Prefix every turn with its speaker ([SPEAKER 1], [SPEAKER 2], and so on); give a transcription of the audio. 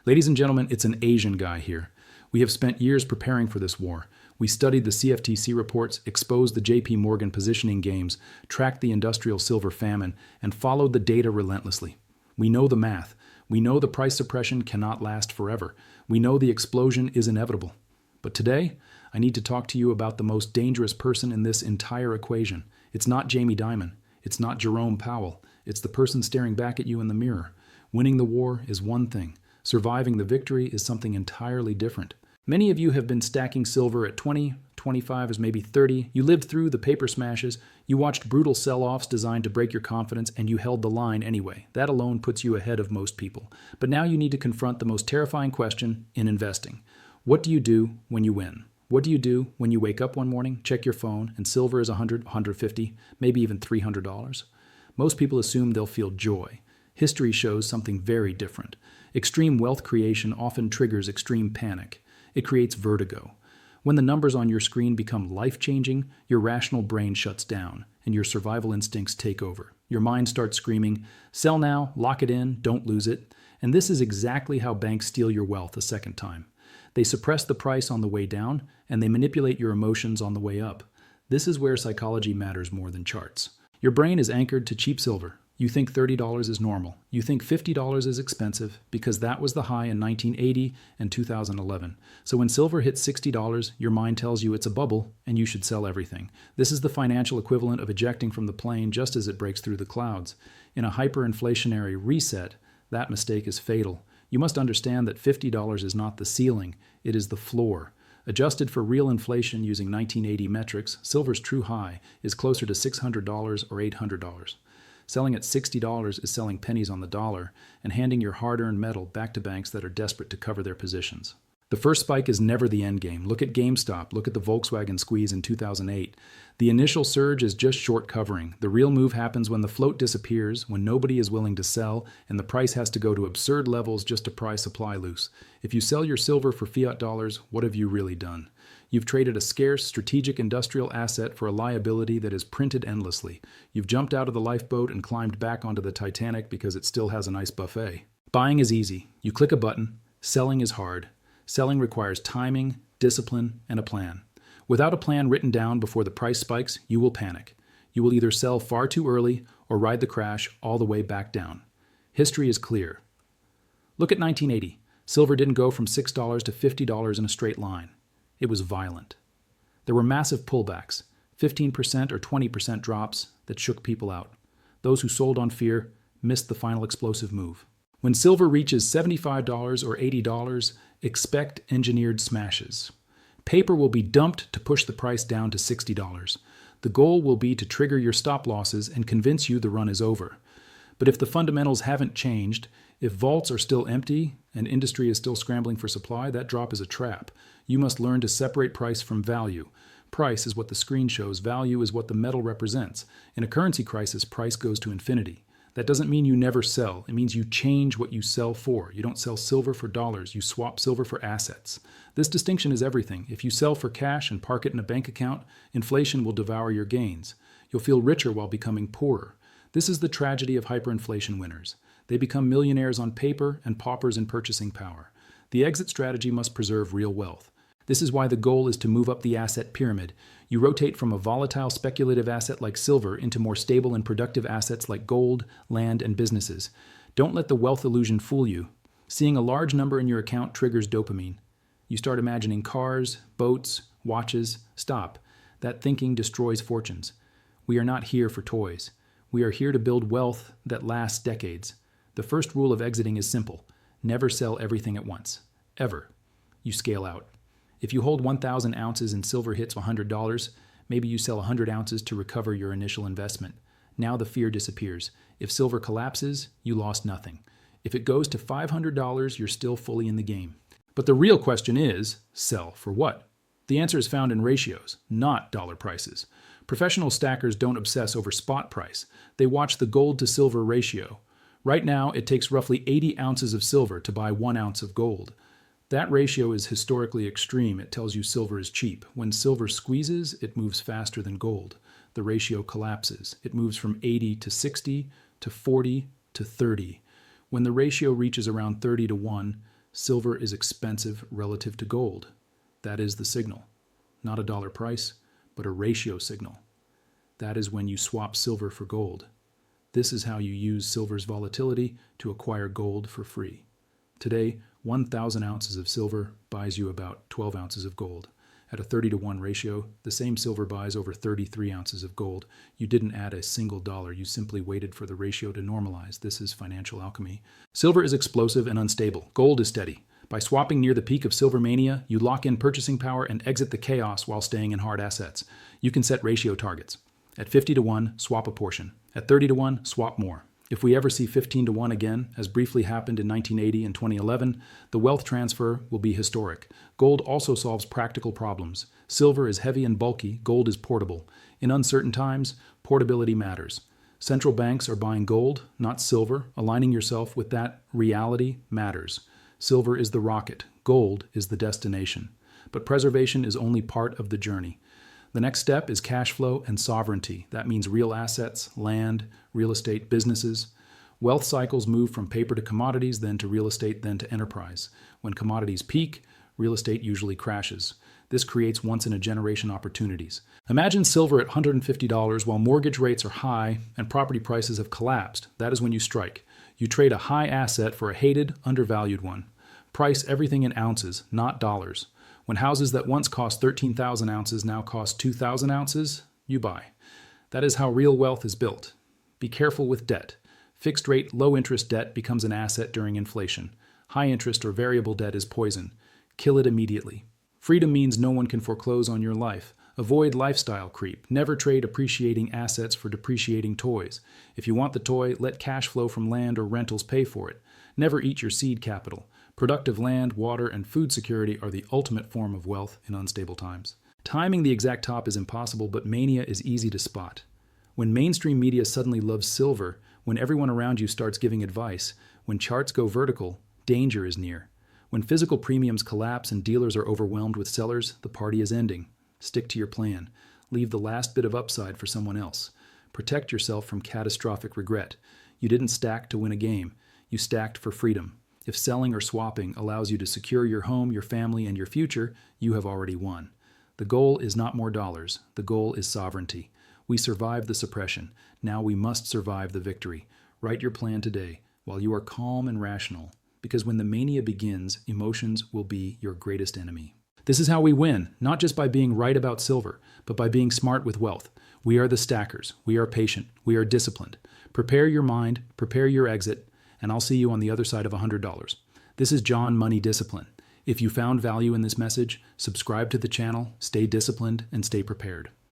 [SPEAKER 1] Ladies and gentlemen, it's an Asian guy here. We have spent years preparing for this war. We studied the CFTC reports, exposed the JP Morgan positioning games, tracked the industrial silver famine, and followed the data relentlessly. We know the math. We know the price suppression cannot last forever. We know the explosion is inevitable. But today, I need to talk to you about the most dangerous person in this entire equation. It's not Jamie Dimon. It's not Jerome Powell. It's the person staring back at you in the mirror. Winning the war is one thing. Surviving the victory is something entirely different. Many of you have been stacking silver at 20, 25, as maybe 30. You lived through the paper smashes. You watched brutal sell-offs designed to break your confidence, and you held the line anyway. That alone puts you ahead of most people. But now you need to confront the most terrifying question in investing. What do you do when you win? What do you do when you wake up one morning, check your phone, and silver is $100, $150, maybe even $300? Most people assume they'll feel joy. History shows something very different. Extreme wealth creation often triggers extreme panic. It creates vertigo. When the numbers on your screen become life-changing, your rational brain shuts down, and your survival instincts take over. Your mind starts screaming, sell now, lock it in, don't lose it. And this is exactly how banks steal your wealth a second time. They suppress the price on the way down, and they manipulate your emotions on the way up. This is where psychology matters more than charts. Your brain is anchored to cheap silver. You think $30 is normal. You think $50 is expensive because that was the high in 1980 and 2011. So when silver hits $60, your mind tells you it's a bubble and you should sell everything. This is the financial equivalent of ejecting from the plane just as it breaks through the clouds. In a hyperinflationary reset, that mistake is fatal. You must understand that $50 is not the ceiling, it is the floor. Adjusted for real inflation using 1980 metrics, silver's true high is closer to $600 or $800. Selling at $60 is selling pennies on the dollar and handing your hard-earned metal back to banks that are desperate to cover their positions. The first spike is never the end game. Look at GameStop. Look at the Volkswagen squeeze in 2008. The initial surge is just short covering. The real move happens when the float disappears, when nobody is willing to sell, and the price has to go to absurd levels just to pry supply loose. If you sell your silver for fiat dollars, what have you really done? You've traded a scarce, strategic industrial asset for a liability that is printed endlessly. You've jumped out of the lifeboat and climbed back onto the Titanic because it still has a nice buffet. Buying is easy. You click a button. Selling is hard. Selling requires timing, discipline, and a plan. Without a plan written down before the price spikes, you will panic. You will either sell far too early or ride the crash all the way back down. History is clear. Look at 1980. Silver didn't go from $6 to $50 in a straight line. It was violent. There were massive pullbacks, 15% or 20% drops that shook people out. Those who sold on fear missed the final explosive move. When silver reaches $75 or $80, expect engineered smashes. Paper will be dumped to push the price down to $60. The goal will be to trigger your stop losses and convince you the run is over. But if the fundamentals haven't changed, if vaults are still empty and industry is still scrambling for supply, that drop is a trap. You must learn to separate price from value. Price is what the screen shows. Value is what the metal represents. In a currency crisis, price goes to infinity. That doesn't mean you never sell. It means you change what you sell for. You don't sell silver for dollars. You swap silver for assets. This distinction is everything. If you sell for cash and park it in a bank account, inflation will devour your gains. You'll feel richer while becoming poorer. This is the tragedy of hyperinflation winners. They become millionaires on paper and paupers in purchasing power. The exit strategy must preserve real wealth. This is why the goal is to move up the asset pyramid. You rotate from a volatile speculative asset like silver into more stable and productive assets like gold, land, and businesses. Don't let the wealth illusion fool you. Seeing a large number in your account triggers dopamine. You start imagining cars, boats, watches. Stop. That thinking destroys fortunes. We are not here for toys. We are here to build wealth that lasts decades. The first rule of exiting is simple. Never sell everything at once. Ever. You scale out. If you hold 1,000 ounces and silver hits $100, maybe you sell 100 ounces to recover your initial investment. Now the fear disappears. If silver collapses, you lost nothing. If it goes to $500, you're still fully in the game. But the real question is, sell for what? The answer is found in ratios, not dollar prices. Professional stackers don't obsess over spot price. They watch the gold to silver ratio. Right now, it takes roughly 80 ounces of silver to buy 1 ounce of gold. That ratio is historically extreme. It tells you silver is cheap. When silver squeezes, it moves faster than gold. The ratio collapses. It moves from 80 to 60 to 40 to 30. When the ratio reaches around 30 to 1, Silver is expensive relative to gold. That is the signal. Not a dollar price, but a ratio signal. That is when you swap silver for gold. This is how you use silver's volatility to acquire gold for free. Today, 1,000 ounces of silver buys you about 12 ounces of gold. At a 30-to-1 ratio, the same silver buys over 33 ounces of gold. You didn't add a single dollar. You simply waited for the ratio to normalize. This is financial alchemy. Silver is explosive and unstable. Gold is steady. By swapping near the peak of silver mania, you lock in purchasing power and exit the chaos while staying in hard assets. You can set ratio targets. At 50-to-1, swap a portion. At 30-to-1, swap more. If we ever see 15-to-1 again, as briefly happened in 1980 and 2011, the wealth transfer will be historic. Gold also solves practical problems. Silver is heavy and bulky, gold is portable. In uncertain times, portability matters. Central banks are buying gold, not silver. Aligning yourself with that reality matters. Silver is the rocket, gold is the destination. But preservation is only part of the journey. The next step is cash flow and sovereignty. That means real assets, land, real estate, businesses. Wealth cycles move from paper to commodities, then to real estate, then to enterprise. When commodities peak, real estate usually crashes. This creates once-in-a-generation opportunities. Imagine silver at $150 while mortgage rates are high and property prices have collapsed. That is when you strike. You trade a high asset for a hated, undervalued one. Price everything in ounces, not dollars. When houses that once cost 13,000 ounces now cost 2,000 ounces, you buy. That is how real wealth is built. Be careful with debt. Fixed rate, low interest debt becomes an asset during inflation. High interest or variable debt is poison. Kill it immediately. Freedom means no one can foreclose on your life. Avoid lifestyle creep. Never trade appreciating assets for depreciating toys. If you want the toy, let cash flow from land or rentals pay for it. Never eat your seed capital. Productive land, water, and food security are the ultimate form of wealth in unstable times. Timing the exact top is impossible, but mania is easy to spot. When mainstream media suddenly loves silver, when everyone around you starts giving advice, when charts go vertical, danger is near. When physical premiums collapse and dealers are overwhelmed with sellers, the party is ending. Stick to your plan. Leave the last bit of upside for someone else. Protect yourself from catastrophic regret. You didn't stack to win a game. You stacked for freedom. If selling or swapping allows you to secure your home, your family, and your future, you have already won. The goal is not more dollars. The goal is sovereignty. We survived the suppression. Now we must survive the victory. Write your plan today while you are calm and rational, because when the mania begins, emotions will be your greatest enemy. This is how we win, not just by being right about silver, but by being smart with wealth. We are the stackers. We are patient. We are disciplined. Prepare your mind, prepare your exit, and I'll see you on the other side of $100. This is John Money Discipline. If you found value in this message, subscribe to the channel, stay disciplined, and stay prepared.